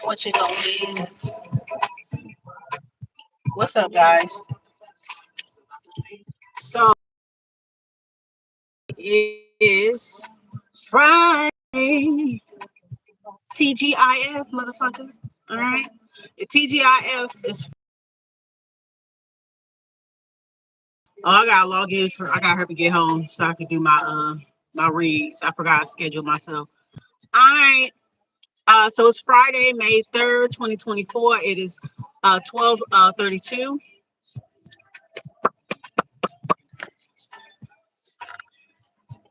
What you gonna be? What's up, guys? So it is Friday. TGIF, motherfucker. All right. The TGIF is. Oh, I gotta log in for. I gotta hurry get home so I can do my reads. I forgot to schedule myself. All right. So it's Friday, May 3rd, 2024. It is 12:32.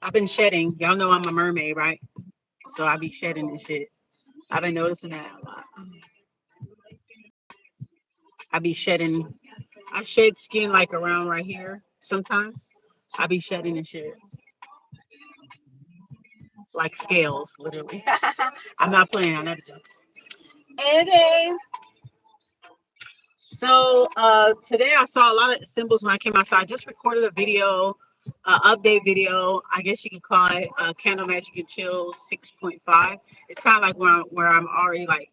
I've been shedding. Y'all know I'm a mermaid, right? So I be shedding and shit. I've been noticing that a lot. I be shedding. I shed skin like around right here sometimes. I be shedding and shit. Like scales, literally. I'm not playing. I never do. Okay. So today I saw a lot of symbols when I came outside. I just recorded a video, update video. I guess you could call it Candle Magic and Chill 6.5. It's kind of like where I'm already like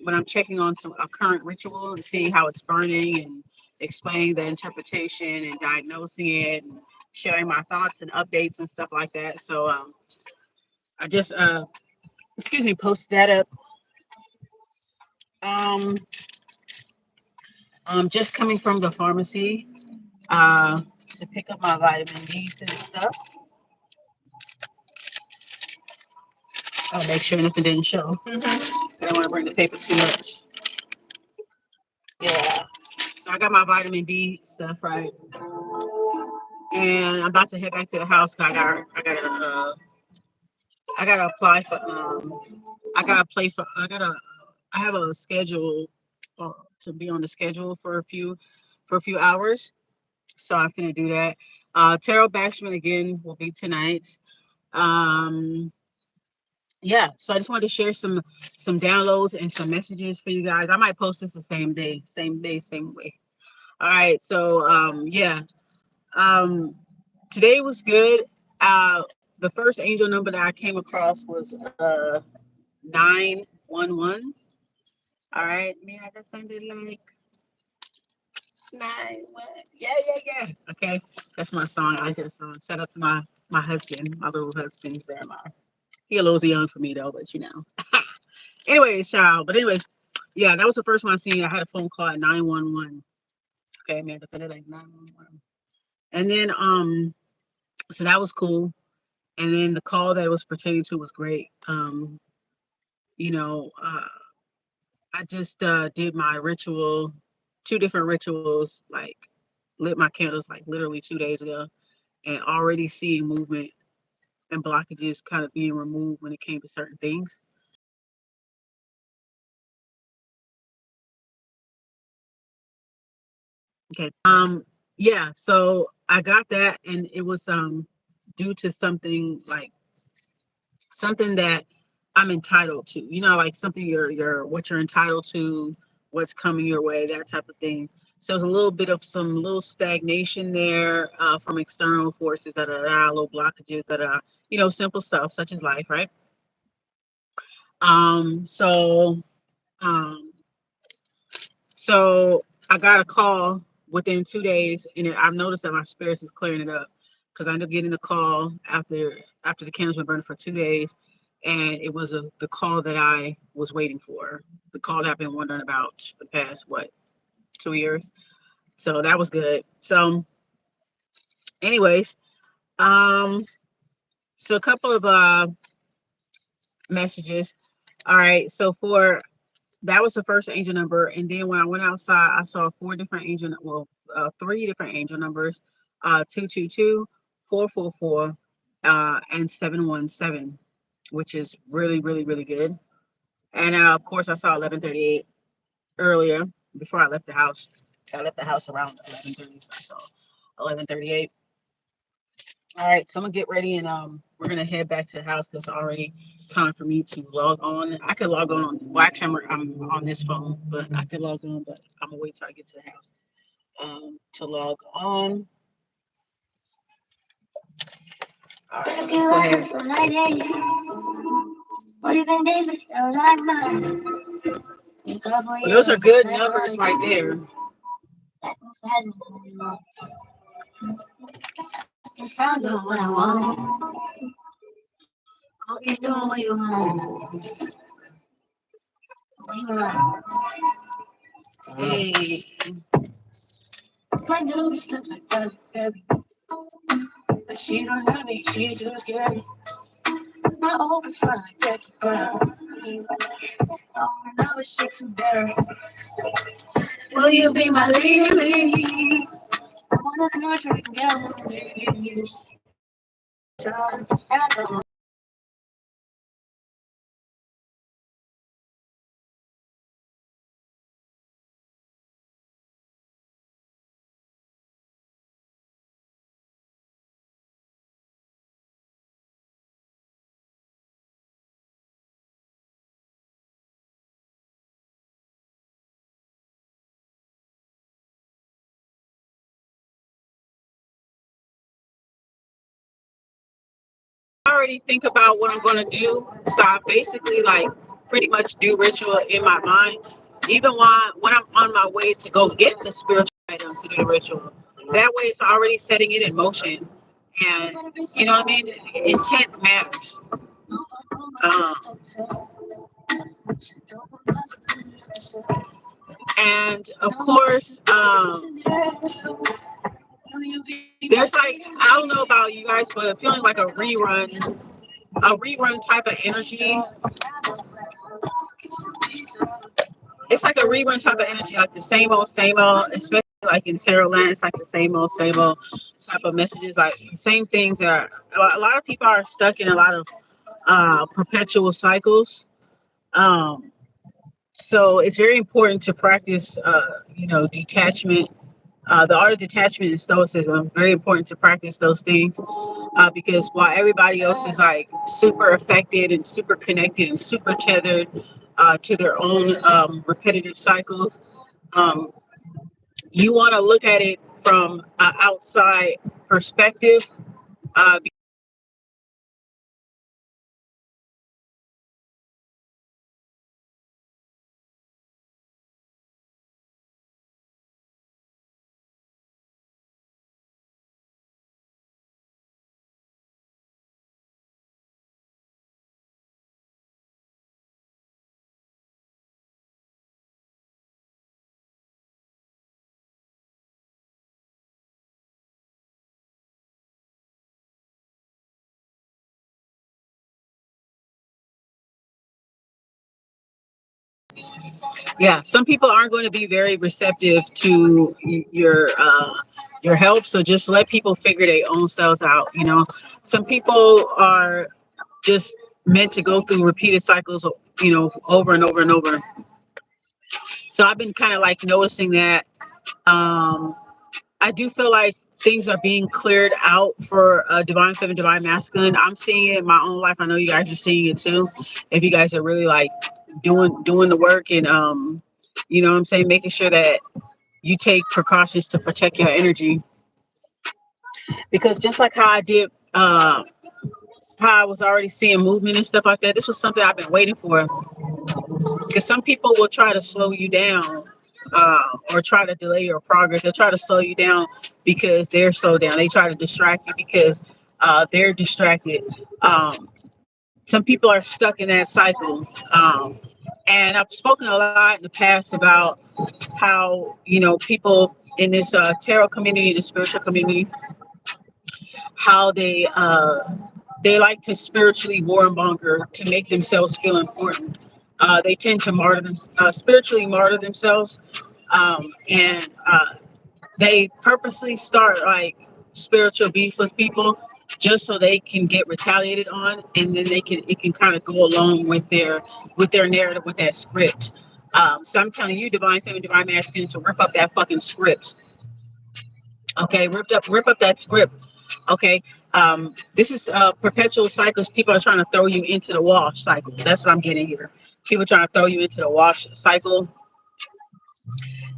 when I'm checking on a current ritual and seeing how it's burning and explaining the interpretation and diagnosing it and sharing my thoughts and updates and stuff like that. So I just posted that up. I'm just coming from the pharmacy to pick up my vitamin D and stuff. I'll make sure nothing didn't show. I don't want to bring the paper too much. Yeah. So I got my vitamin D stuff right, and I'm about to head back to the house. I gotta apply for I have a schedule to be on the schedule for a few hours. So I'm gonna do that. Tarot Bashment again will be tonight. Um yeah, so I just wanted to share some downloads and some messages for you guys. I might post this the same day, same way. All right, so um today was good. The first angel number that I came across was 911. All right, me I defended like 9-1. Yeah. Okay, that's my song. I like that song. Shout out to my husband, my little husband Jeremiah. He a little too young for me though, but you know. Anyways, child. But anyways, yeah, that was the first one I seen. I had a phone call at 911. Okay, man, defended like 911. And then so that was cool. And then the call that it was pertaining to was great. You know, I just did my ritual, two different rituals, like lit my candles like literally 2 days ago, and already seeing movement and blockages kind of being removed when it came to certain things. Okay. Yeah, so I got that and it was due to something that I'm entitled to. You know, like something you're what you're entitled to, what's coming your way, that type of thing. So there's a little bit of some little stagnation there from external forces that are little blockages that are, simple stuff such as life, right? Um, so um, so I got a call within 2 days, and I've noticed that my spirits is clearing it up because I ended up getting a call after the candles been burning for 2 days, and it was the call that I was waiting for, the call that I've been wondering about for the past 2 years. So that was good. So, anyways, um, so a couple of messages. All right, so for that was the first angel number, and then when I went outside, I saw three different angel numbers, 222, 444, and 717, which is really, really, really good. And of course, I saw 1138 earlier before I left the house. I left the house around 11:30, so I saw 1138. All right, so I'm gonna get ready and we're gonna head back to the house because it's already time for me to log on. I could log on. Well, actually, I'm on this phone, but I could log on. But I'm gonna wait till I get to the house to log on. All right, let's go ahead. Well, those are good numbers right there. It's all doing what I want. I'll be doing what you want. Hey, my dude stuff like that, baby. But she don't love me, she just scared me. I always find like Jackie Brown. Oh, and I was sick from there. Will you be my lady? I wanna come out together. I already think about what I'm going to do, so I basically like pretty much do ritual in my mind, even when I'm on my way to go get the spiritual items to do the ritual. That way, it's already setting it in motion, and you know what I mean. Intent matters. Um, and of course, there's like I don't know about you guys, but feeling like a rerun type of energy. It's like a rerun type of energy, like the same old, especially like in tarot land. It's like the same old type of messages, like the same things that a lot of people are stuck in a lot of perpetual cycles. Um, so it's very important to practice, detachment. The art of detachment and stoicism, very important to practice those things because while everybody else is like super affected and super connected and super tethered to their own repetitive cycles, um, you want to look at it from an outside perspective. Uh, yeah, some people aren't going to be very receptive to your help, so just let people figure their own selves out. Some people are just meant to go through repeated cycles, over and over and over. So I've been kind of like noticing that. I do feel like things are being cleared out for divine feminine, divine masculine. I'm seeing it in my own life. I know you guys are seeing it too. If you guys are really like doing the work and what I'm saying, making sure that you take precautions to protect your energy. Because just like how I did, how I was already seeing movement and stuff like that, this was something I've been waiting for. Because some people will try to slow you down or try to delay your progress. They'll try to slow you down because they're slowed down. They try to distract you because they're distracted. Some people are stuck in that cycle. And I've spoken a lot in the past about how, people in this tarot community, the spiritual community, how they like to spiritually warmonger to make themselves feel important. They tend to spiritually martyr themselves, and they purposely start like spiritual beef with people just so they can get retaliated on, and then it can kind of go along with their narrative, with that script. So I'm telling you, divine feminine, divine masculine, to rip up that fucking script. Okay, rip up that script. Okay. This is perpetual cycles. People are trying to throw you into the wash cycle. That's what I'm getting here. People trying to throw you into the wash cycle.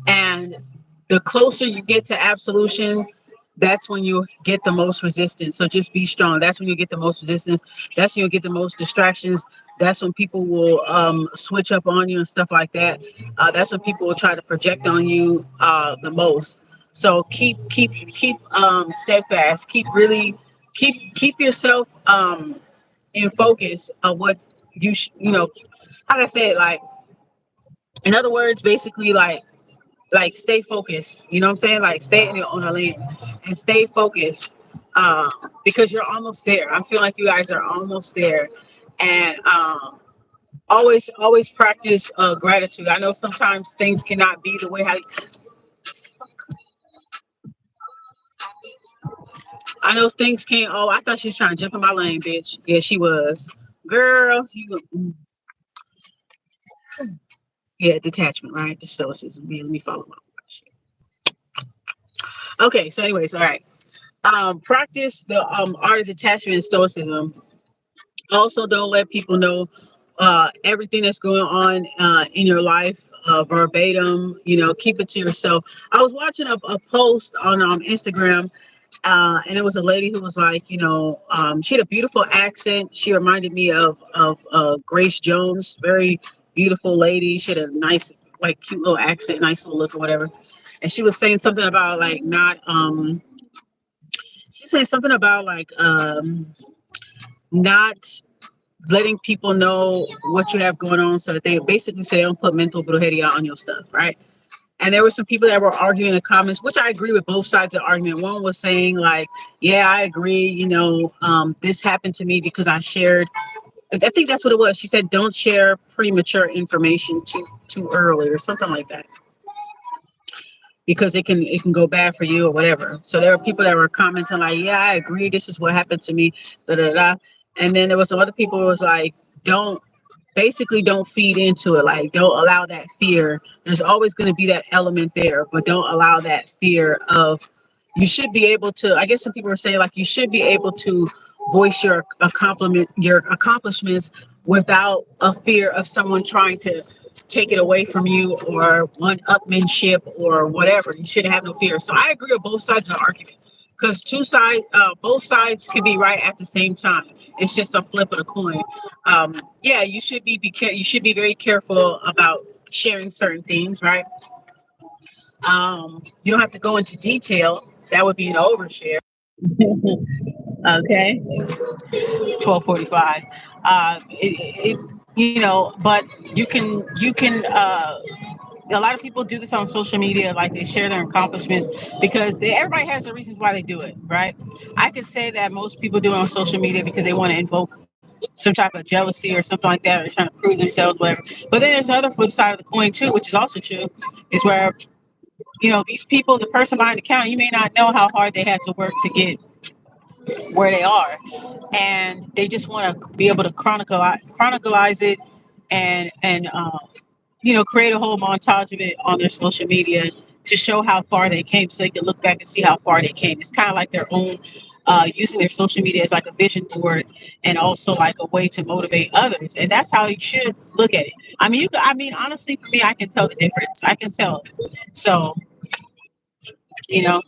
And the closer you get to absolution, that's when you get the most resistance. So just be strong. That's when you get the most resistance. That's when you get the most distractions. That's when people will switch up on you and stuff like that. That's when people will try to project on you the most. So keep steadfast. Keep yourself in focus of what you know. How do I say it? Like, in other words, basically, like stay focused. You know what I'm saying? Like stay in your own lane and stay focused, because you're almost there. I feel like you guys are almost there, and always practice gratitude. I know sometimes things cannot be the way how. I know things can't. Oh, I thought she was trying to jump in my lane, bitch. Yeah, she was. Girl, yeah, detachment, right? The stoicism. Yeah, let me follow my shit. Okay, so anyways, all right. Practice the art of detachment and stoicism. Also, don't let people know everything that's going on in your life verbatim. Keep it to yourself. I was watching a post on Instagram, and it was a lady who was like, she had a beautiful accent. She reminded me of Grace Jones, very beautiful lady. She had a nice, like, cute little accent, nice little look or whatever. And she was saying something about like not she was saying something about like not letting people know what you have going on, so that they basically say don't put mental brujeria on your stuff, right? And there were some people that were arguing in the comments, which I agree with both sides of the argument. One was saying like, yeah, I agree, this happened to me because I shared, I think that's what it was. She said don't share premature information too early or something like that, because it can go bad for you or whatever. So there were people that were commenting like, yeah, I agree, this is what happened to me, da da da. And then there was some other people who was like, don't basically don't feed into it. Like, don't allow that fear. There's always going to be that element there, but don't allow that fear of, you should be able to, I guess some people are saying like you should be able to voice your accomplishments without a fear of someone trying to take it away from you or one upmanship or whatever. You shouldn't have no fear. So I agree with both sides of the argument, because both sides can be right at the same time. It's just a flip of the coin. Yeah, you should be very careful about sharing certain things, right? You don't have to go into detail. That would be an overshare. Okay, 12:45. But you can. A lot of people do this on social media, like they share their accomplishments because everybody has the reasons why they do it, right? I could say that most people do it on social media because they want to invoke some type of jealousy or something like that, or they're trying to prove themselves, whatever. But then there's the other flip side of the coin too, which is also true, is where these people, the person behind the counter, you may not know how hard they had to work to get where they are, and they just want to be able to chronicleize it, and create a whole montage of it on their social media to show how far they came, so they can look back and see how far they came. It's kind of like their own, using their social media as like a vision board, and also like a way to motivate others. And that's how you should look at it. Honestly, for me, I can tell the difference. I can tell. So, you know,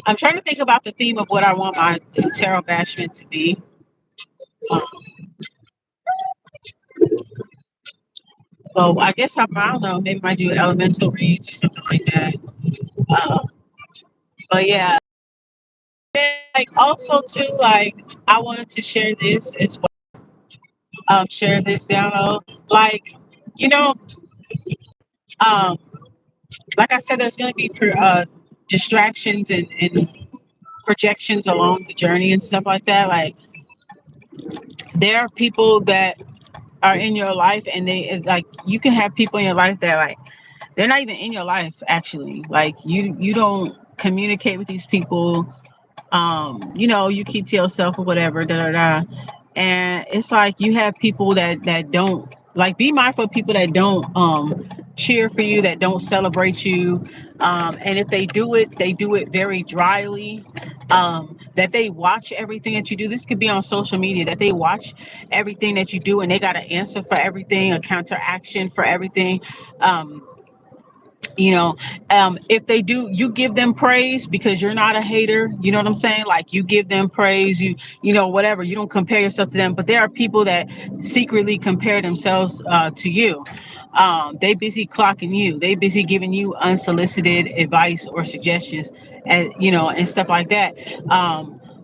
I'm trying to think about the theme of what I want my tarot bashment to be. Um, so I guess I don't know. Maybe I might do elemental reads or something like that. Uh, but yeah. Like also too, like I wanted to share this as well. Share this down low. Like, you know, um, like I said, there's gonna be distractions and projections along the journey and stuff like that. Like there are people that are in your life, and like you can have people in your life that like they're not even in your life actually. Like you don't communicate with these people. You keep to yourself or whatever, da da da. And it's like you have people that don't, like, be mindful of people that don't cheer for you, that don't celebrate you. And if they do it very dryly. That they watch everything that you do. This could be on social media, that they watch everything that you do, and they got an answer for everything, a counteraction for everything. Um, you know. If they do, you give them praise because you're not a hater, you know what I'm saying? Like, you give them praise, you know, whatever, you don't compare yourself to them. But there are people that secretly compare themselves to you. They busy clocking you, they busy giving you unsolicited advice or suggestions, and you know, and stuff like that.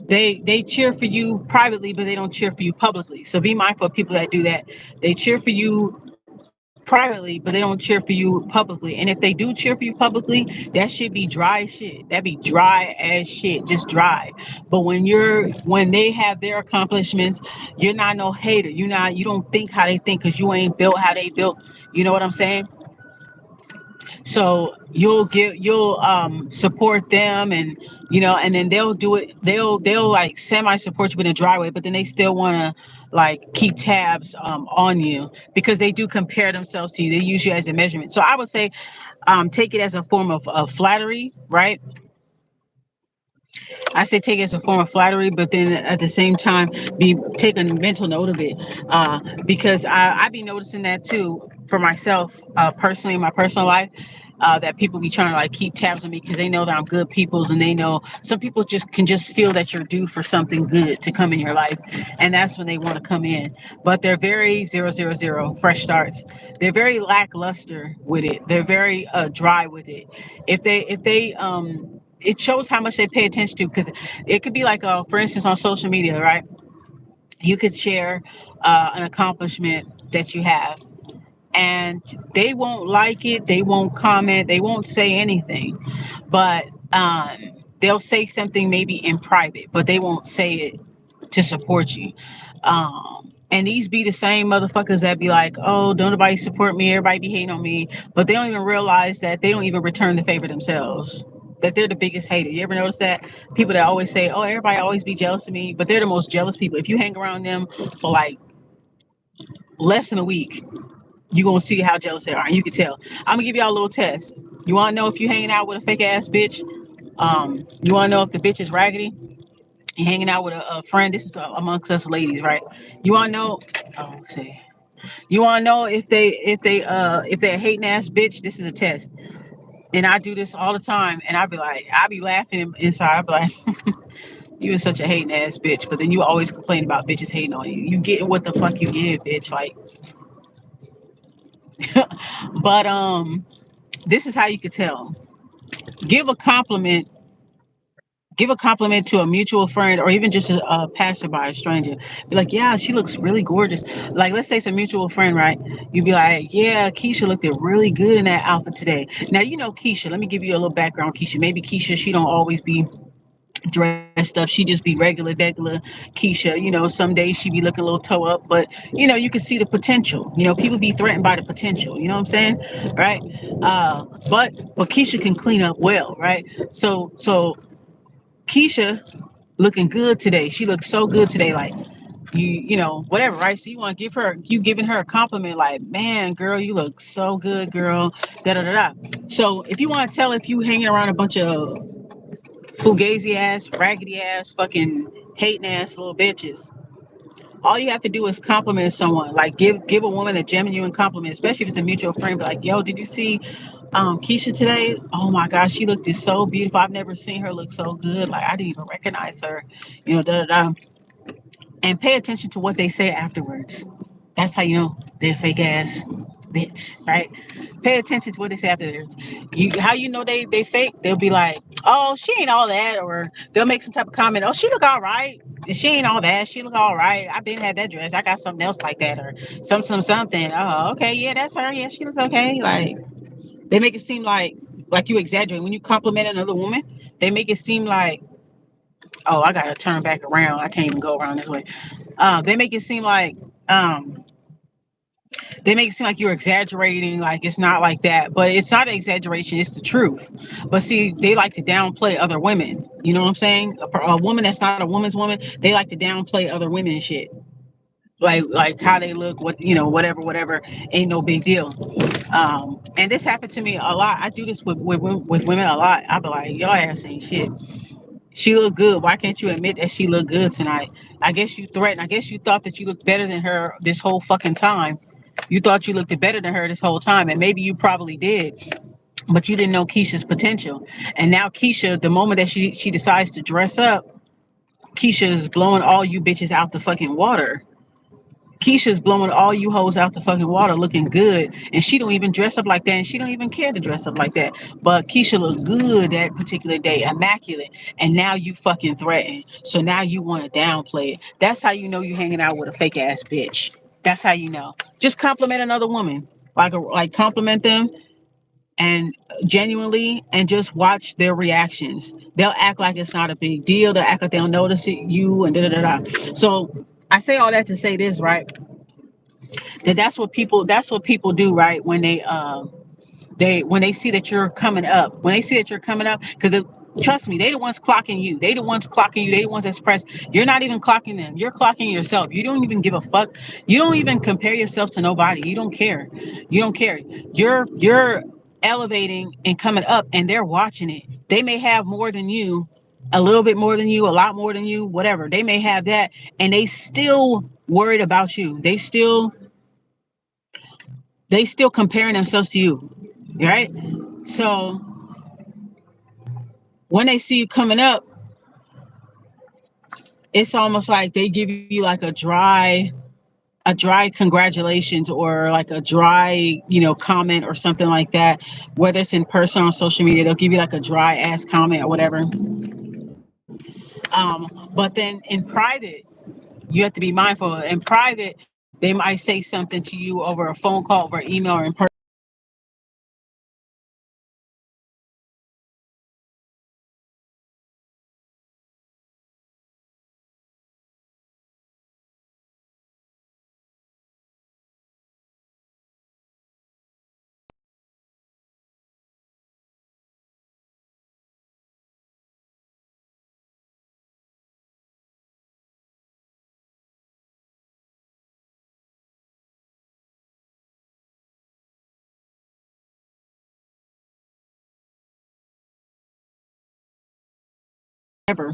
They cheer for you privately, but they don't cheer for you publicly. So be mindful of people that do that. They cheer for you privately, but they don't cheer for you publicly. And if they do cheer for you publicly, that should be dry shit. That be dry as shit, just dry. But when they have their accomplishments, you're not no hater. You don't think how they think because you ain't built how they built. You know what I'm saying? So you'll support them, and you know, and then they'll do it. They'll like semi support you in a dry way, but then they still want to like keep tabs on you because they do compare themselves to you. They use you as a measurement. So I would say take it as a form of flattery, right? I say take it as a form of flattery, but then at the same time, be taking a mental note of it, because I be noticing that too for myself, personally in my personal life. That people be trying to like keep tabs on me because they know that I'm good peoples, and they know some people just can just feel that you're due for something good to come in your life, and that's when they want to come in. But they're very 000 fresh starts. They're very lackluster with it. They're very dry with it. If they it shows how much they pay attention to, because it could be like, for instance, on social media, right? You could share an accomplishment that you have, and they won't like it, they won't comment, they won't say anything, but they'll say something maybe in private, but they won't say it to support you. And these be the same motherfuckers that be like, oh, don't nobody support me, everybody be hating on me, but they don't even realize that they don't even return the favor themselves. That they're the biggest hater. You ever notice that? People that always say, oh, everybody always be jealous of me, but they're the most jealous people. If you hang around them for like less than a week, you're gonna see how jealous they are, and you can tell. I'm gonna give y'all a little test. You wanna know if you hanging out with a fake ass bitch? You wanna know if the bitch is raggedy? You hanging out with a friend. This is amongst us ladies, right? You wanna know? Oh, let's see. You wanna know if they're a hating ass bitch? This is a test, and I do this all the time. And I be laughing inside. I be like, you are such a hating ass bitch. But then you always complain about bitches hating on you. You get what the fuck you give, bitch. Like, but this is how you could tell. Give a compliment give a compliment to a mutual friend, or even just a passerby, a stranger. Be like, yeah, she looks really gorgeous. Like, let's say it's a mutual friend, right? You'd be like, yeah, Keisha looked really good in that outfit today. Now, you know Keisha. Let me give you a little background. Keisha, maybe Keisha, she don't always be dressed up. She just be regular Keisha. You know, some days she be looking a little toe up, but you know, you can see the potential. You know, people be threatened by the potential. You know what I'm saying? Right? But Keisha can clean up well, right? So Keisha looking good today. She looks so good today. Like, you know, whatever, right? So you giving her a compliment, like, man, girl, you look so good, girl. Da da da da. So if you want to tell if you hanging around a bunch of fugazi ass, raggedy ass, fucking hating ass little bitches, all you have to do is compliment someone. Like, give a woman a genuine compliment, especially if it's a mutual friend. Be like, yo, did you see Keisha today? Oh my gosh, she looked so beautiful. I've never seen her look so good. Like, I didn't even recognize her. You know, da da da. And pay attention to what they say afterwards. That's how you know they're fake ass bitch, right? Pay attention to what they say afterwards. How you know they fake? They'll be like, oh, she ain't all that, or they'll make some type of comment. Oh, she look all right. She ain't all that. She look all right. I been had that dress. I got something else like that, or something. Oh, okay, yeah, that's her. Yeah, she look okay. Like, they make it seem like you exaggerate when you compliment another woman. They make it seem like, oh, I gotta turn back around. I can't even go around this way. They make it seem like um, you're exaggerating, like it's not like that. But it's not an exaggeration, it's the truth. But see, they like to downplay other women. You know what I'm saying? A woman that's not a woman's woman, they like to downplay other women and shit. Like how they look, what, you know, whatever, ain't no big deal. And this happened to me a lot. I do this with women a lot. I be like, y'all ass ain't shit. She looked good. Why can't you admit that she looked good tonight? I guess you threatened. I guess you thought that you looked better than her this whole fucking time. You thought you looked better than her this whole time, and maybe you probably did. but you didn't know Keisha's potential. And now Keisha, the moment that she decides to dress up, Keisha is blowing all you bitches out the fucking water. Keisha's blowing all you hoes out the fucking water, looking good, and she don't even dress up like that, and she don't even care to dress up like that. But Keisha looked good that particular day, immaculate, and now you fucking threaten. So now you want to downplay it. That's how you know you hanging out with a fake ass bitch. That's how you know. Just compliment another woman, like compliment them and genuinely, and just watch their reactions. They'll act like it's not a big deal. They'll act like they don't notice it, you, and da da da da. So I say all that to say this, right? That's what people do, right? When they see that you're coming up, because trust me, they the ones clocking you, they the ones that's pressed. You're not even clocking them, you're clocking yourself. You don't even give a fuck. You don't even compare yourself to nobody. You don't care. You're elevating and coming up, and they're watching it. They may have more than you, a little bit more than you, a lot more than you, whatever. They may have that, and they still worried about you. They still comparing themselves to you, right? So when they see you coming up, it's almost like they give you like a dry congratulations, or like a dry, comment or something like that. Whether it's in person or on social media, they'll give you like a dry ass comment or whatever. But then in private, you have to be mindful. In private, they might say something to you over a phone call, over email, or in person. Ever.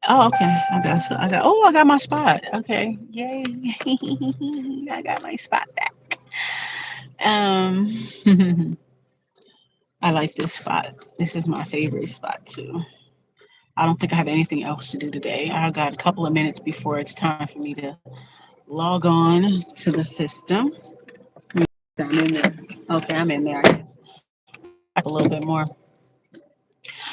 Oh, okay. I got my spot. Okay. Yay. I got my spot back. Um I like this spot. This is my favorite spot too. I don't think I have anything else to do today. I got a couple of minutes before it's time for me to log on to the system. I'm in there. Okay, I'm in there, I guess. Like a little bit more.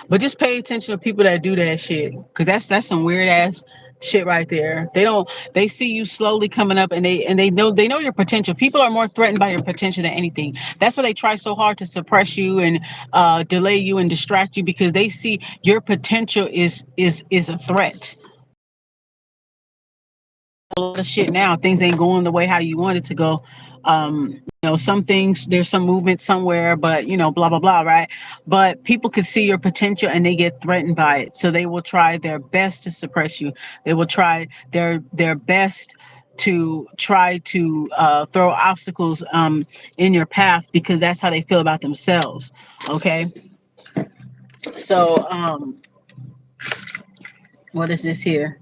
But just pay attention to people that do that shit, because that's some weird ass shit right there. They see you slowly coming up, and they know your potential. People are more threatened by your potential than anything. That's why they try so hard to suppress you and delay you and distract you, because they see your potential is a threat. A lot of shit now, things ain't going the way how you want it to go. Some things, there's some movement somewhere, but blah blah blah, right? But people can see your potential, and they get threatened by it, so they will try their best to suppress you. They will try their best to try to throw obstacles in your path, because that's how they feel about themselves. Okay, so what is this here?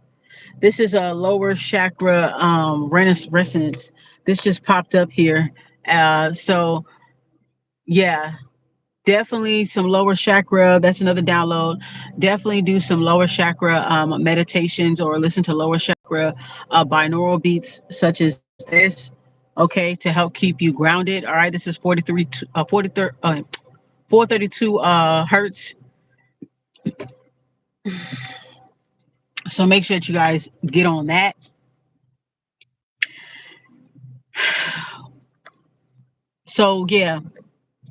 This is a lower chakra resonance. This just popped up here. So yeah, definitely some lower chakra. That's another download. Definitely do some lower chakra meditations, or listen to lower chakra binaural beats such as this. Okay, to help keep you grounded. All right, this is 432 hertz. So make sure that you guys get on that. So yeah,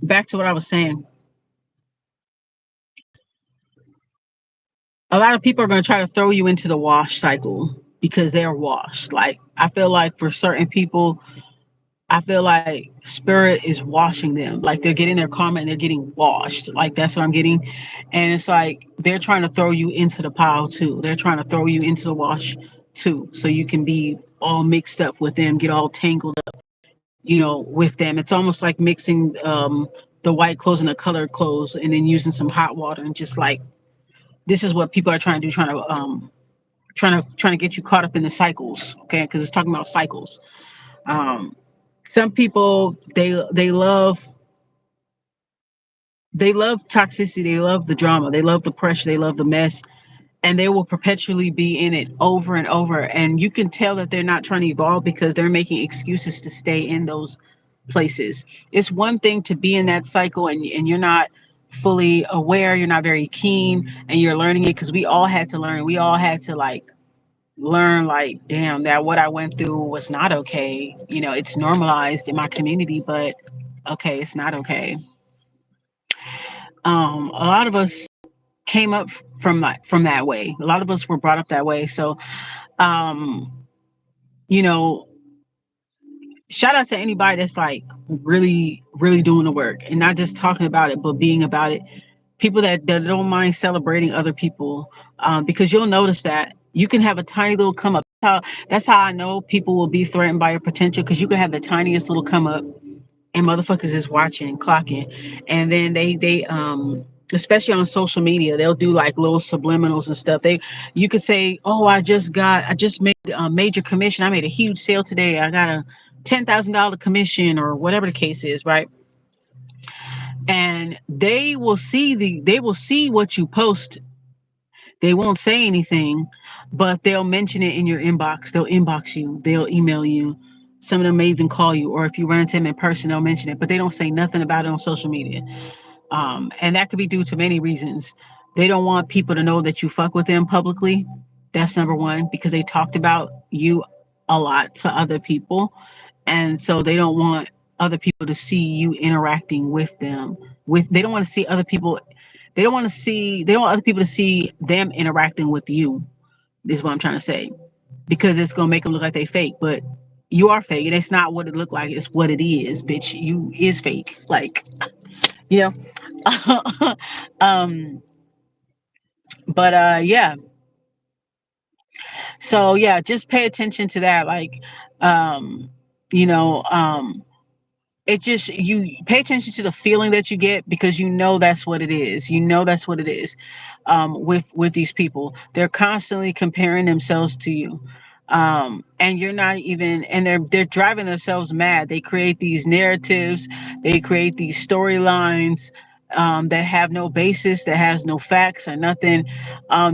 back to what I was saying. A lot of people are going to try to throw you into the wash cycle because they're washed. Like, I feel like for certain people, I feel like spirit is washing them. Like, they're getting their karma and they're getting washed. Like, that's what I'm getting. And it's like they're trying to throw you into the pile too. They're trying to throw you into the wash too. So you can be all mixed up with them, get all tangled up, with them. It's almost like mixing the white clothes and the colored clothes, and then using some hot water, and just like, this is what people are trying to do, trying to trying to get you caught up in the cycles, okay? Because it's talking about cycles. Um, some people they love toxicity, they love the drama, they love the pressure, they love the mess, and they will perpetually be in it over and over. And you can tell that they're not trying to evolve because they're making excuses to stay in those places. It's one thing to be in that cycle and you're not fully aware, you're not very keen, and you're learning it, because we all had to learn. We all had to like learn, like, damn, that what I went through was not okay. You know, it's normalized in my community, but okay, it's not okay. A lot of us came up from that way. A lot of us were brought up that way. So, um, you know, shout out to anybody that's like really, really doing the work and not just talking about it, but being about it. People that don't mind celebrating other people, because you'll notice that you can have a tiny little come up. That's how I know people will be threatened by your potential, because you can have the tiniest little come up and motherfuckers is watching, clocking, and then they especially on social media, they'll do like little subliminals and stuff. You could say, oh, I just made a major commission, I made a huge sale today, I got a $10,000 commission, or whatever the case is, right? And they will see what you post. They won't say anything, but they'll mention it in your inbox. They'll inbox you, they'll email you, some of them may even call you, or if you run into them in person, they'll mention it, but they don't say nothing about it on social media. And that could be due to many reasons. They don't want people to know that you fuck with them publicly. That's number one, because they talked about you a lot to other people. And so they don't want other people to see you interacting with them. They don't want to see other people. They don't want other people to see them interacting with you. Is what I'm trying to say. Because it's gonna make them look like they fake, but you are fake, and it's not what it looked like. It's what it is, bitch. You is fake. Like, you know. um, but yeah. So yeah, just pay attention to that. Like, um, you know, it just, you pay attention to the feeling that you get, because you know that's what it is. You know that's what it is. With these people, they're constantly comparing themselves to you, and you're not even, and they're driving themselves mad. They create these narratives, they create these storylines, that have no basis, that has no facts or nothing,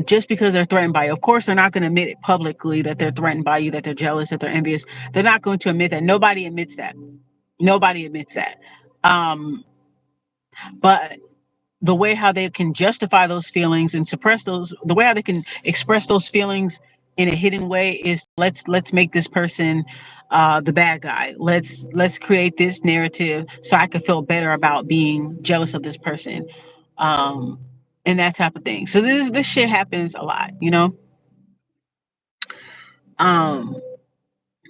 just because they're threatened by you. Of course, they're not going to admit it publicly that they're threatened by you, that they're jealous, that they're envious. They're not going to admit that. Nobody admits that. Nobody admits that. Um, but the way how they can justify those feelings and suppress those, the way how they can express those feelings in a hidden way, is let's make this person the bad guy. Let's create this narrative so I can feel better about being jealous of this person, um, and that type of thing. So this shit happens a lot, you know. Um,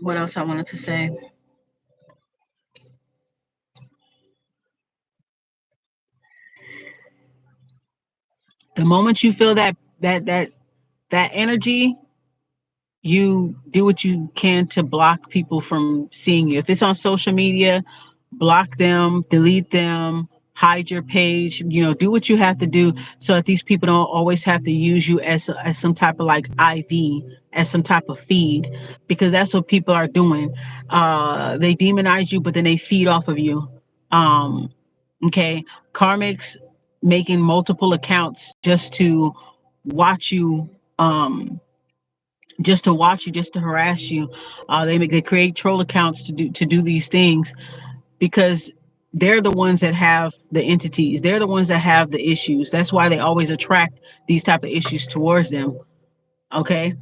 what else I wanted to say? The moment you feel that energy, you do what you can to block people from seeing you. If it's on social media, block them, delete them, hide your page, you know, do what you have to do so that these people don't always have to use you as some type of like IV, as some type of feed, because that's what people are doing. They demonize you, but then they feed off of you. Um, okay. Karmics making multiple accounts watch you, um, just to watch you, just to harass you. They create troll accounts to do these things, because they're the ones that have the entities. They're the ones that have the issues. That's why they always attract these type of issues towards them. Okay,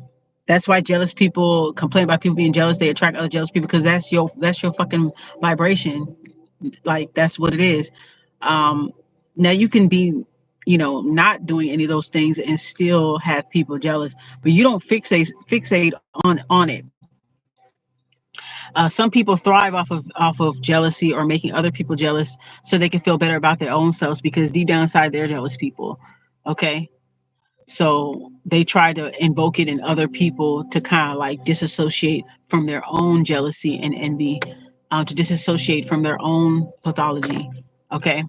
that's why jealous people complain about people being jealous. They attract other jealous people, because that's your fucking vibration. Like, that's what it is. Um, Now you can be, not doing any of those things and still have people jealous, but you don't fixate on it. Some people thrive off of jealousy or making other people jealous so they can feel better about their own selves, because deep down inside they're jealous people. Okay, so they try to invoke it in other people to kind of like disassociate from their own jealousy and envy, to disassociate from their own pathology. Okay.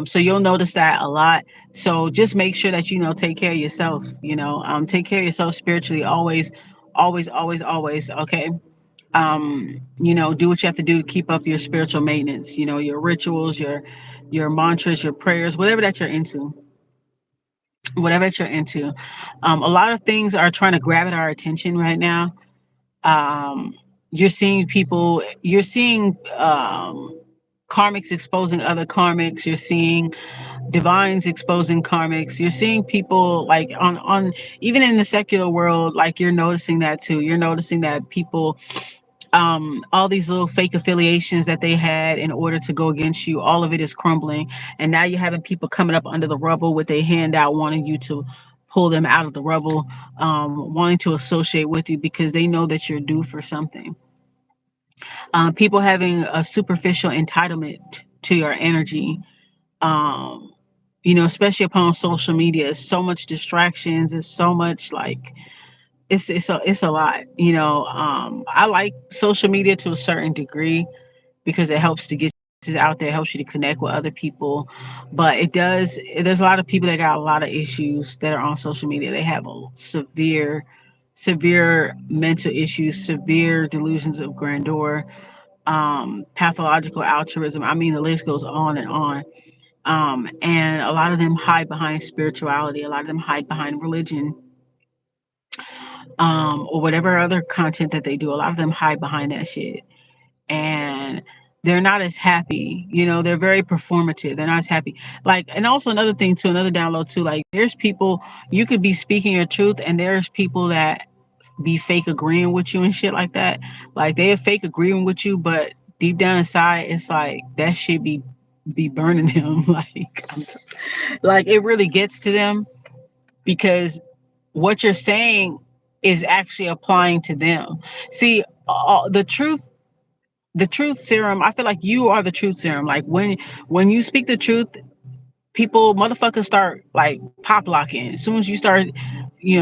So you'll notice that a lot. So just make sure that, take care of yourself, take care of yourself spiritually, always, always, always, always. Okay. Do what you have to do to keep up your spiritual maintenance, your rituals, your mantras, your prayers, whatever that you're into, a lot of things are trying to grab at our attention right now. um, you're seeing karmics exposing other karmics. You're seeing divines exposing karmics. You're seeing people like on even in the secular world, like you're noticing that too. You're noticing that people, all these little fake affiliations that they had in order to go against you, all of it is crumbling. And now you're having people coming up under the rubble with a hand out, wanting you to pull them out of the rubble, wanting to associate with you because they know that you're due for something. People having a superficial entitlement to your energy, um, especially upon social media. It's so much distractions. It's so much like it's a lot. I like social media to a certain degree because it helps to get you out there, helps you to connect with other people. But it does. There's a lot of people that got a lot of issues that are on social media. They have a severe mental issues, severe delusions of grandeur, pathological altruism. I mean, the list goes on and on. And a lot of them hide behind spirituality. A lot of them hide behind religion, or whatever other content that they do. A lot of them hide behind that shit. And they're not as happy. They're very performative. They're not as happy. Like, and also another thing too, another download too, like there's people, you could be speaking your truth and there's people that be fake agreeing with you and shit like that. Like they are fake agreeing with you, but deep down inside, it's like that shit be burning them. Like it really gets to them because what you're saying is actually applying to them. See, the truth serum, I feel like you are the truth serum. Like when you speak the truth, people, motherfuckers start like pop locking. As soon as you start,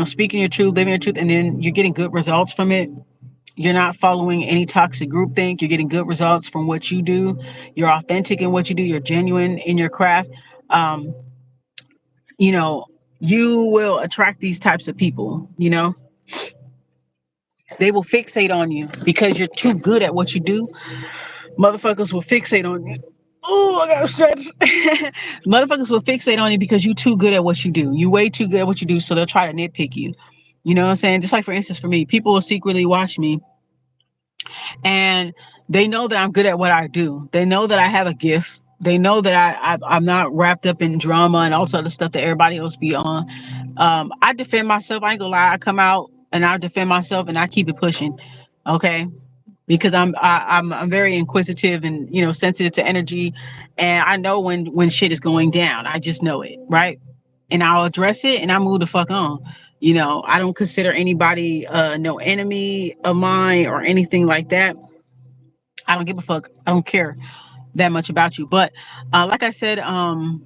speaking your truth, living your truth, and then you're getting good results from it. You're not following any toxic groupthink. You're getting good results from what you do. You're authentic in what you do. You're genuine in your craft. Um, you know, you will attract these types of people. They will fixate on you because you're too good at what you do. Motherfuckers will fixate on you. Oh, I gotta stretch. Motherfuckers will fixate on you because you too good at what you do. You way too good at what you do, so they'll try to nitpick you. You know what I'm saying? Just like, for instance, for me, people will secretly watch me and they know that I'm good at what I do. They know that I have a gift. They know that I'm not wrapped up in drama and all this other stuff that everybody else be on. I defend myself. I ain't gonna lie. I come out and I defend myself and I keep it pushing. Okay, because I'm very inquisitive and sensitive to energy, and I know when shit is going down. I just know it, right? And I'll address it and I move the fuck on. I don't consider anybody no enemy of mine or anything like that. I don't give a fuck. I don't care that much about you. But like I said, oh,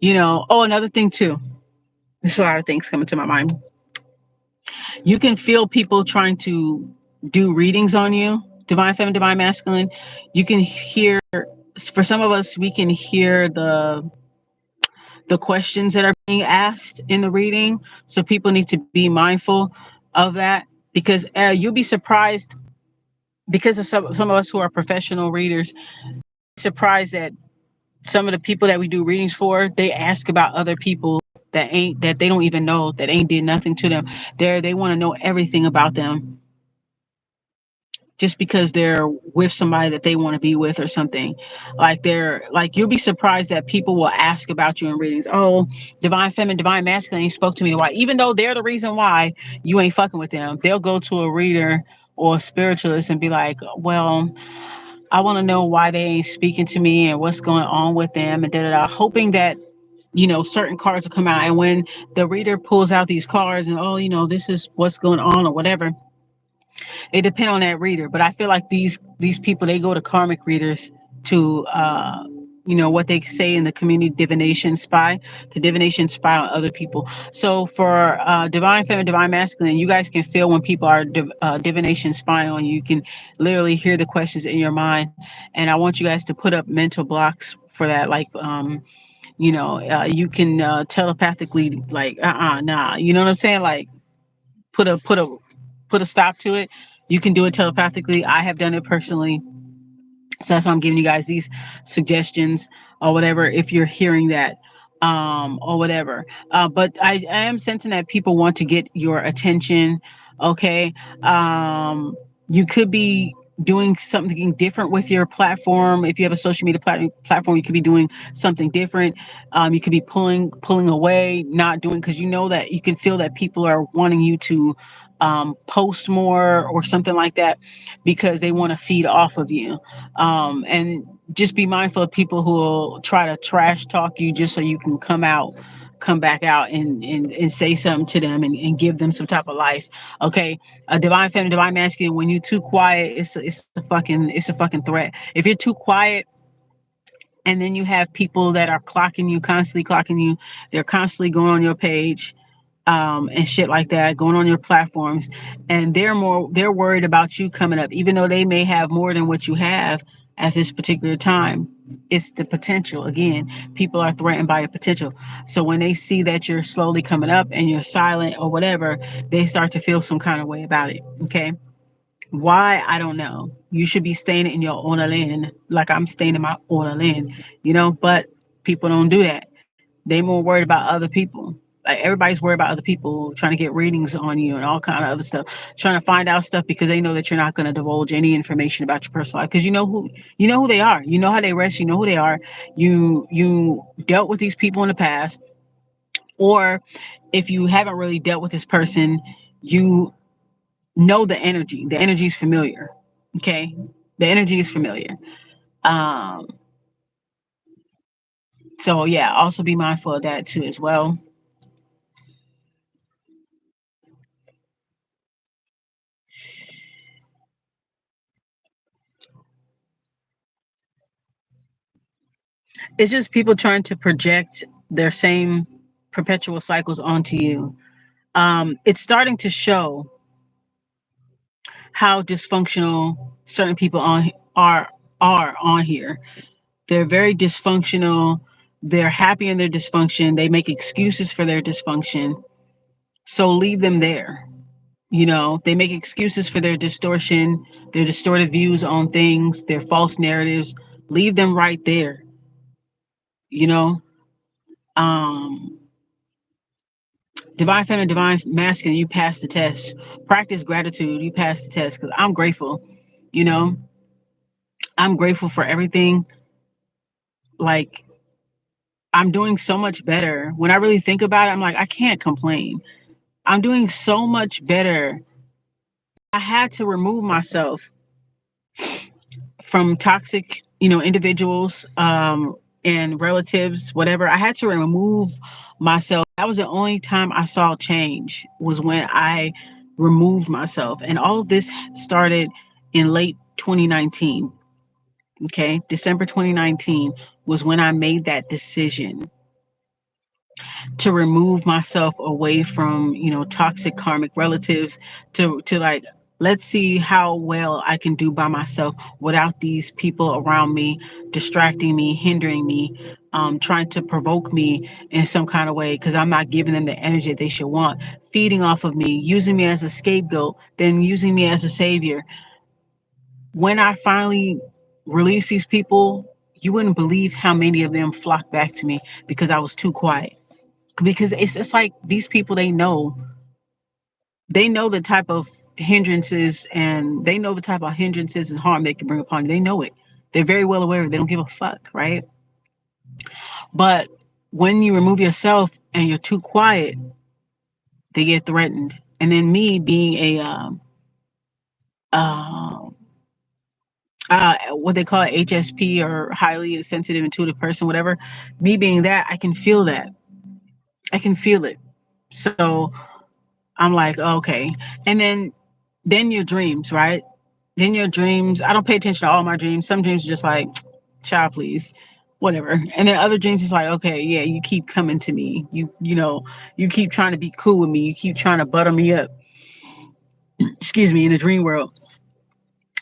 another thing too. There's a lot of things coming to my mind. You can feel people trying to do readings on you, divine feminine, divine masculine. You can hear, for some of us, we can hear the questions that are being asked in the reading. So people need to be mindful of that because you'll be surprised, because of some of us who are professional readers, surprised that some of the people that we do readings for, they ask about other people that they don't even know, that ain't did nothing to them. They want to know everything about them just because they're with somebody that they want to be with or something. Like they're like, you'll be surprised that people will ask about you in readings. Oh, divine feminine, divine masculine spoke to me. Why? Even though they're the reason why you ain't fucking with them, they'll go to a reader or a spiritualist and be like, well, I want to know why they ain't speaking to me and what's going on with them and da da da, hoping that certain cards will come out. And when the reader pulls out these cards and, oh, this is what's going on or whatever, it depends on that reader. But I feel like these people, they go to karmic readers to what they say in the community, divination spy, to divination spy on other people. So for divine feminine, divine masculine, you guys can feel when people are divination spying on you. You can literally hear the questions in your mind, and I want you guys to put up mental blocks for that. Like you can telepathically, like nah, you know what I'm saying, like put a put a put a stop to it. You can do it telepathically. I have done it personally. So that's why I'm giving you guys these suggestions or whatever, if you're hearing that, or whatever. But I am sensing that people want to get your attention. Okay. You could be doing something different with your platform. If you have a social media platform, you could be doing something different. You could be pulling away, not doing, because you know that you can feel that people are wanting you to post more or something like that, because they want to feed off of you. And just be mindful of people who will try to trash talk you just so you can come back out and say something to them, and give them some type of life. Okay. A divine feminine, divine masculine, when you're too quiet, it's a fucking threat. If you're too quiet, and then you have people that are constantly clocking you, they're constantly going on your page, and shit like that, going on your platforms, and they're worried about you coming up, even though they may have more than what you have at this particular time. It's the potential. Again, people are threatened by a potential. So when they see that you're slowly coming up and you're silent or whatever, they start to feel some kind of way about it. Okay. Why? I don't know. You should be staying in your own lane, like I'm staying in my own lane, but people don't do that. They more worried about other people. Like everybody's worried about other people, trying to get ratings on you and all kind of other stuff, trying to find out stuff because they know that you're not going to divulge any information about your personal life, because you know who they are. You know how they rest. You know who they are. You dealt with these people in the past, or if you haven't really dealt with this person, you know the energy. The energy is familiar. Okay, the energy is familiar. Um, so yeah, also be mindful of that too as well. It's just people trying to project their same perpetual cycles onto you. It's starting to show how dysfunctional certain people are on here. They're very dysfunctional. They're happy in their dysfunction. They make excuses for their dysfunction. So leave them there. They make excuses for their distortion, their distorted views on things, their false narratives. Leave them right there. You know, um, divine feminine, divine masculine, you pass the test. Practice gratitude, you pass the test, because I'm grateful. You know, I'm grateful for everything. Like, I'm doing so much better. When I really think about it, I'm like, I can't complain. I'm doing so much better. I had to remove myself from toxic, individuals, and relatives, whatever. I had to remove myself. That was the only time I saw change, was when I removed myself. And all of this started in late 2019. Okay. December 2019 was when I made that decision to remove myself away from, toxic karmic relatives, to like, let's see how well I can do by myself without these people around me distracting me, hindering me, trying to provoke me in some kind of way, because I'm not giving them the energy that they should want, feeding off of me, using me as a scapegoat, then using me as a savior. When I finally release these people, you wouldn't believe how many of them flocked back to me because I was too quiet. Because it's like these people, they know the type of hindrances, and they know the type of hindrances and harm they can bring upon you. They know it. They're very well aware of it. They don't give a fuck, right? But when you remove yourself and you're too quiet, they get threatened. And then me being a uh, what they call it, HSP, or highly sensitive intuitive person, whatever, me being that, I can feel that. I can feel it. So I'm like, okay. And then your dreams, right? Then your dreams, I don't pay attention to all my dreams. Some dreams are just like, child, please. whatever. And then other dreams is like, okay, yeah, you keep coming to me. You keep trying to be cool with me. You keep trying to butter me up. Excuse me, in the dream world.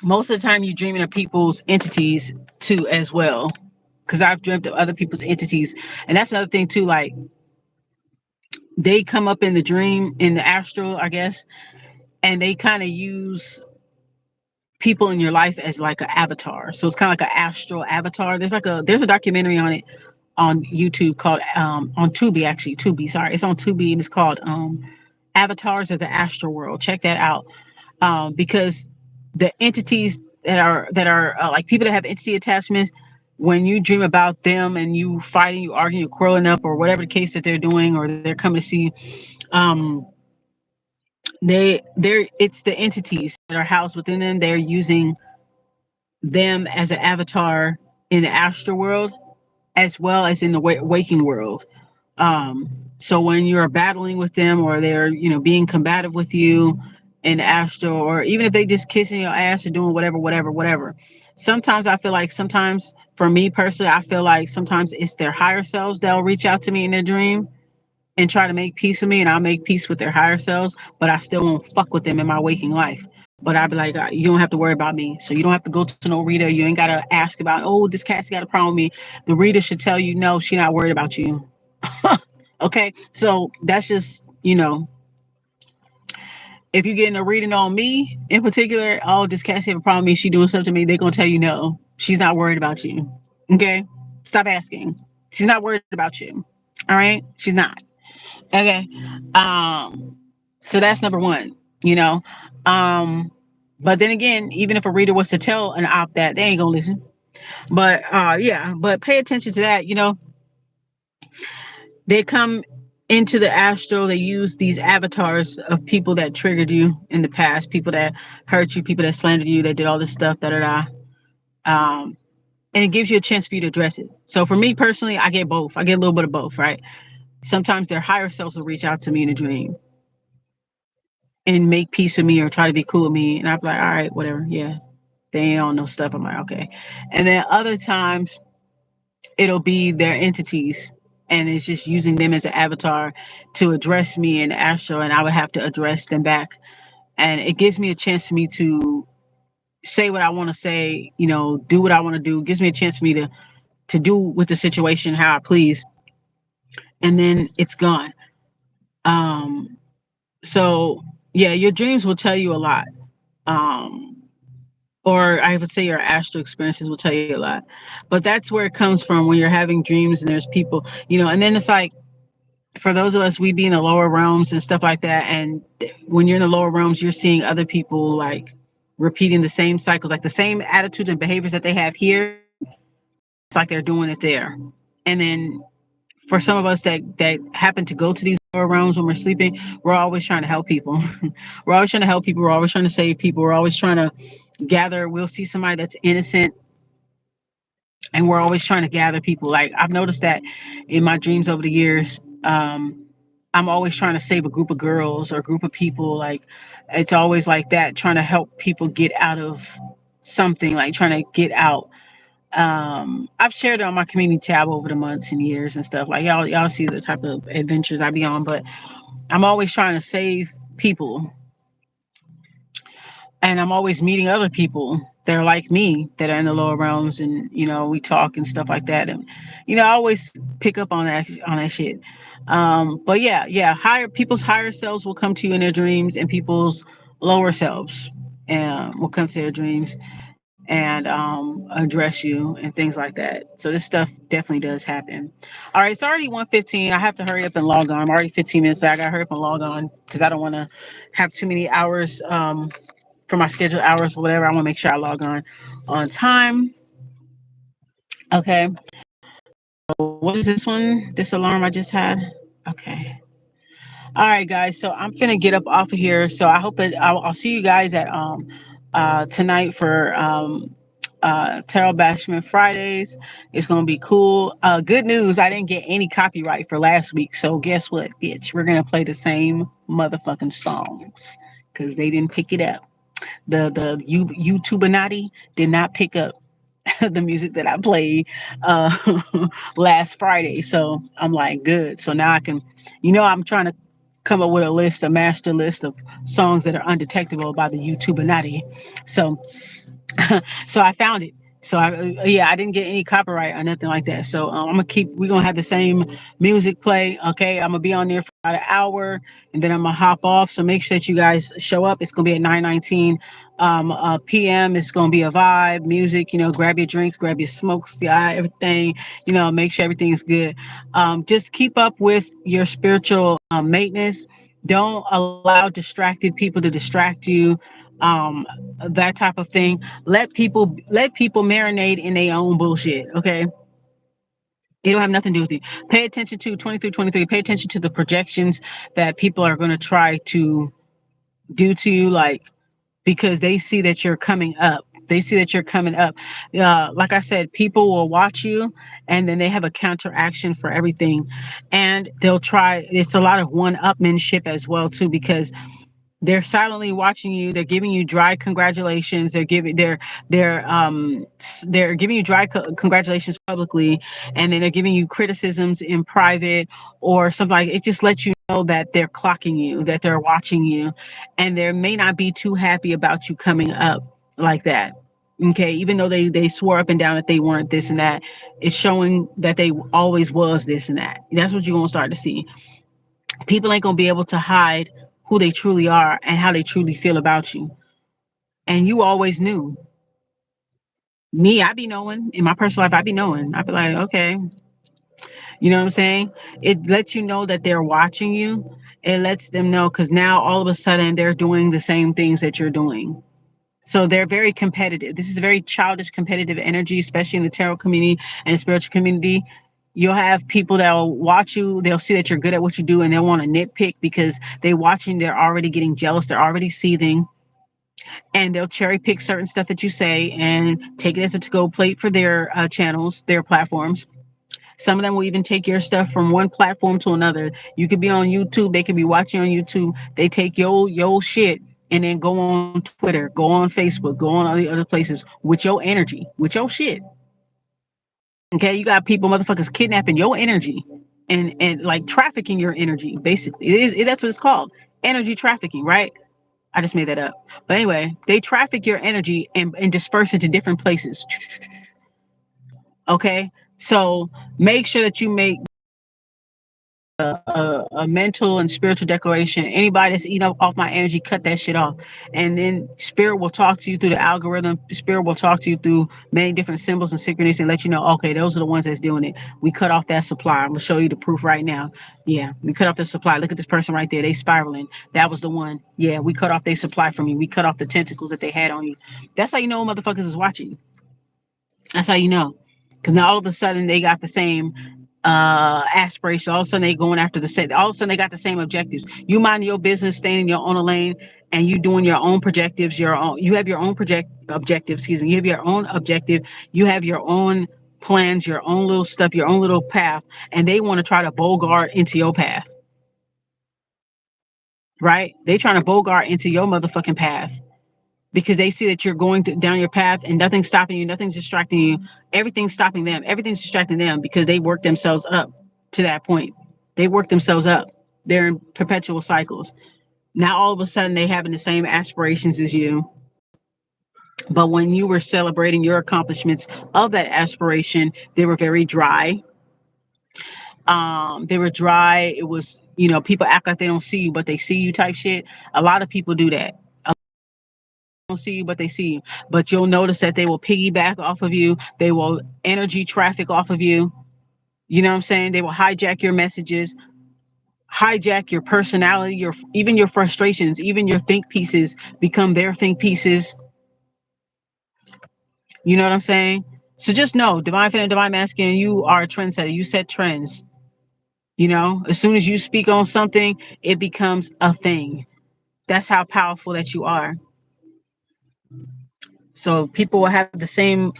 Most of the time you're dreaming of people's entities too as well. Because I've dreamt of other people's entities. And that's another thing too, like they come up in the dream, in the astral, I guess, and they kind of use people in your life as like an avatar. So it's kind of like an astral avatar. There's a documentary on it on YouTube called on Tubi, actually. Tubi, sorry. It's on Tubi, and it's called Avatars of the Astral World. Check that out. Because the entities that are like people that have entity attachments, when you dream about them and you fighting, you arguing, you curling up, or whatever the case that they're doing, or they're coming to see, um, they're it's the entities that are housed within them. They're using them as an avatar in the astral world as well as in the waking world. So when you're battling with them, or they're being combative with you in astral, or even if they just kissing your ass or doing whatever, sometimes I feel like, sometimes for me personally, I feel like sometimes it's their higher selves that'll reach out to me in their dream and try to make peace with me, and I'll make peace with their higher selves, but I still won't fuck with them in my waking life. But I'd be like, you don't have to worry about me. So you don't have to go to no reader. You ain't got to ask about, oh, this cat's got a problem with me. The reader should tell you, no, she not worried about you. Okay. So that's just, if you're getting a reading on me in particular, oh, this cat's have a problem with me, she doing something to me, they're going to tell you, no, she's not worried about you. Okay. Stop asking. She's not worried about you. All right. She's not. Okay. Um, so that's number one, you know. Um, but then again, even if a reader was to tell an op that, they ain't gonna listen. But yeah, but pay attention to that, they come into the astral, they use these avatars of people that triggered you in the past, people that hurt you, people that slandered you, that did all this stuff, da da da. And it gives you a chance for you to address it. So for me personally, I get both. I get a little bit of both, right? Sometimes their higher selves will reach out to me in a dream and make peace with me or try to be cool with me. And I'm like, all right, whatever. Yeah. They ain't on no stuff. I'm like, okay. And then other times it'll be their entities, and it's just using them as an avatar to address me in astral, and I would have to address them back. And it gives me a chance for me to say what I want to say, do what I want to do. It gives me a chance for me to do with the situation how I please. And then it's gone. Um, so yeah, your dreams will tell you a lot. Um, or I would say your astral experiences will tell you a lot. But that's where it comes from, when you're having dreams and there's people, and then it's like, for those of us, we be in the lower realms and stuff like that. And when you're in the lower realms, you're seeing other people like repeating the same cycles, like the same attitudes and behaviors that they have here. It's like they're doing it there. And then for some of us that happen to go to these lower realms when we're sleeping, we're always trying to help people. We're always trying to help people. We're always trying to save people. We're always trying to gather. We'll see somebody that's innocent, and we're always trying to gather people. Like, I've noticed that in my dreams over the years. I'm always trying to save a group of girls or a group of people. Like, it's always like that, trying to help people get out of something, like trying to get out. I've shared it on my community tab over the months and years and stuff. Like, y'all see the type of adventures I be on, but I'm always trying to save people, and I'm always meeting other people that are like me, that are in the lower realms, and we talk and stuff like that. And I always pick up on that shit. But yeah, higher people's higher selves will come to you in their dreams, and people's lower selves will come to their dreams and address you and things like that. So this stuff definitely does happen. All right, it's already 1:15. I have to hurry up and log on. I'm already 15 minutes, so I gotta hurry up and log on because I don't want to have too many hours for my scheduled hours or whatever. I want to make sure I log on time. Okay. What is this one? This alarm I just had? Okay. All right, guys. So I'm finna get up off of here. So I hope that I'll see you guys at tonight for Tarot Bashment Fridays. It's gonna be cool. Good news, I didn't get any copyright for last week. So guess what, bitch? We're gonna play the same motherfucking songs because they didn't pick it up. The YouTubenati did not pick up the music that I played uh, last Friday. So I'm like, good. So now I can, I'm trying to come up with a master list of songs that are undetectable by the YouTubeanati. So so I found it. So I didn't get any copyright or nothing like that. So we're gonna have the same music play. Okay, I'm gonna be on there for about an hour, and then I'm gonna hop off. So make sure that you guys show up. It's gonna be at 9:19 p.m. It's gonna be a vibe, music. Grab your drinks, grab your smokes, yeah, everything. Make sure everything is good. Just keep up with your spiritual maintenance. Don't allow distracted people to distract you. Um, that type of thing. Let people marinate in their own bullshit. Okay, it don't have nothing to do with you. Pay attention to 2323. Pay attention to the projections that people are going to try to do to you, like, because they see that you're coming up. They see that you're coming up. Like I said, people will watch you, and then they have a counteraction for everything, and they'll try. It's a lot of one-upmanship as well too, because they're silently watching you. They're giving you dry congratulations. They're giving you dry congratulations publicly, and then they're giving you criticisms in private or something like it. Just lets you know that they're clocking you, that they're watching you, and they may not be too happy about you coming up like that. Okay, even though they swore up and down that they weren't this and that, it's showing that they always was this and that. That's what you're gonna start to see. People ain't gonna be able to hide who they truly are and how they truly feel about you. And you always knew. Me, I be knowing in my personal life. I be knowing. I be like, okay, you know what I'm saying? It lets you know that they're watching you. It lets them know because now all of a sudden they're doing the same things that you're doing. So they're very competitive. This is a very childish, competitive energy, especially in the tarot community and the spiritual community. You'll have people that will watch you. They'll see that you're good at what you do, and they'll want to nitpick because they're watching. They're already getting jealous. They're already seething, and they'll cherry pick certain stuff that you say and take it as a to-go plate for their channels, their platforms. Some of them will even take your stuff from one platform to another. You could be on YouTube. They could be watching on YouTube. They take your shit and then go on Twitter, go on Facebook, go on all the other places with your energy, with your shit. Okay, you got people, motherfuckers, kidnapping your energy and like trafficking your energy. Basically, that's what it's called, energy trafficking, right? I just made that up. But anyway, they traffic your energy and disperse it to different places. Okay, so make sure that you make a mental and spiritual declaration. Anybody that's eating up off my energy, cut that shit off. And then spirit will talk to you through the algorithm. Spirit will talk to you through many different symbols and synchronicities and let you know, okay, those are the ones that's doing it. We cut off that supply. I'm gonna show you the proof right now. Yeah, we cut off the supply. Look at this person right there. They spiraling. That was the one. Yeah, we cut off their supply from you. We cut off the tentacles that they had on you. That's how you know motherfuckers is watching. That's how you know. Because now all of a sudden they got the same aspiration. All of a sudden they going after the same. All of a sudden they got the same objectives. You mind your business, staying in your own lane, and you doing your own projectives. You have your own project objective. Excuse me. You have your own objective. You have your own plans, your own little stuff, your own little path, and they want to try to bogart into your path. Right? They trying to bogart into your motherfucking path because they see that you're going down your path and nothing's stopping you, nothing's distracting you, everything's stopping them, everything's distracting them because they work themselves up to that point. They work themselves up. They're in perpetual cycles. Now all of a sudden they having the same aspirations as you. But when you were celebrating your accomplishments of that aspiration, they were very dry. They were dry. It was, people act like they don't see you, but they see you type shit. A lot of people do that. Don't see you, but they see you. But you'll notice that they will piggyback off of you. They will energy traffic off of you. You know what I'm saying? They will hijack your messages, hijack your personality, even your frustrations, even your think pieces become their think pieces. You know what I'm saying? So just know, divine feminine, divine masculine, you are a trendsetter. You set trends. As soon as you speak on something, it becomes a thing. That's how powerful that you are. So people will have the same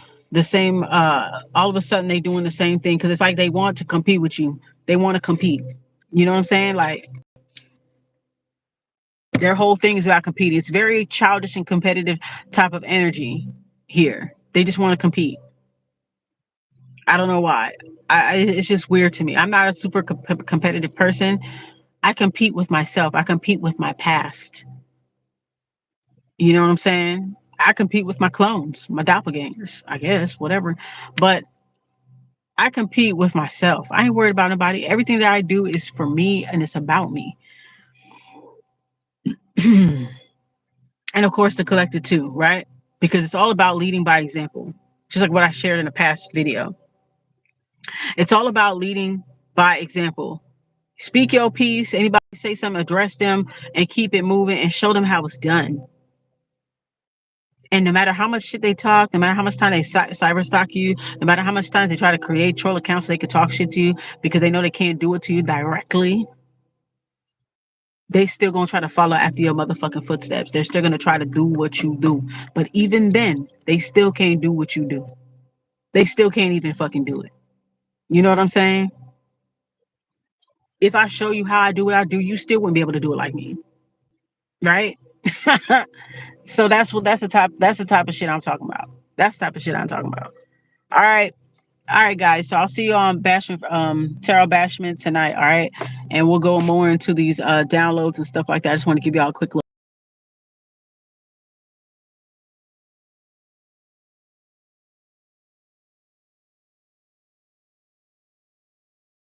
all of a sudden they doing the same thing because it's like they want to compete with you. They want to compete. You know what I'm saying? Like their whole thing is about competing. It's very childish and competitive type of energy here. They just want to compete. I don't know why. It's just weird to me. I'm not a super competitive person. I compete with myself. I compete with my past. You know what I'm saying? I compete with my clones, my doppelgangers, I guess, whatever. But I compete with myself. I ain't worried about nobody. Everything that I do is for me and it's about me. And of course, the collective too, right? Because it's all about leading by example. Just like what I shared in a past video. It's all about leading by example. Speak your piece. Anybody say something, address them and keep it moving and show them how it's done. And no matter how much shit they talk, no matter how much time they cyber stalk you, no matter how much times they try to create troll accounts so they can talk shit to you because they know they can't do it to you directly, they still gonna try to follow after your motherfucking footsteps. They're still gonna try to do what you do. But even then, they still can't do what you do. They still can't even fucking do it. You know what I'm saying? If I show you how I do what I do, you still wouldn't be able to do it like me. Right? So that's the type of shit I'm talking about. That's the type of shit I'm talking about. All right. All right, guys. So I'll see you on Bashment, Tarot Bashment tonight. All right. And we'll go more into these downloads and stuff like that. I just want to give y'all a quick look.